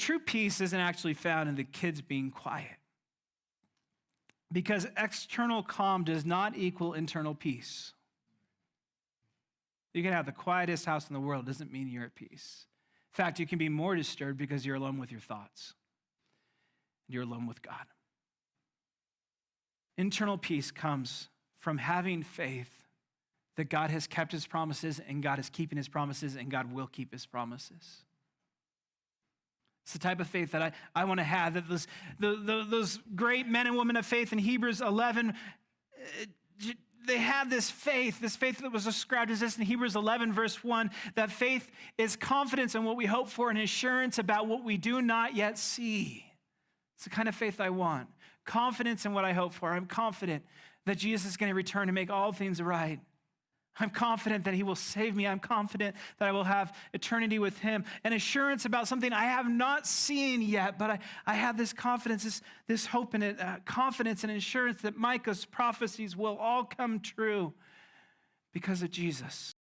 true peace isn't actually found in the kids being quiet. Because external calm does not equal internal peace. You can have the quietest house in the world, doesn't mean you're at peace. In fact, you can be more disturbed because you're alone with your thoughts. You're alone with God. Internal peace comes from having faith that God has kept his promises and God is keeping his promises and God will keep his promises. It's the type of faith that I want to have, that those great men and women of faith in Hebrews 11, they had this faith that was described as this in Hebrews 11, verse 1, that faith is confidence in what we hope for and assurance about what we do not yet see. It's the kind of faith I want. Confidence in what I hope for. I'm confident that Jesus is going to return to make all things right. I'm confident that he will save me. I'm confident that I will have eternity with him. An assurance about something I have not seen yet, but I have this confidence, this hope in it, confidence and assurance that Micah's prophecies will all come true because of Jesus.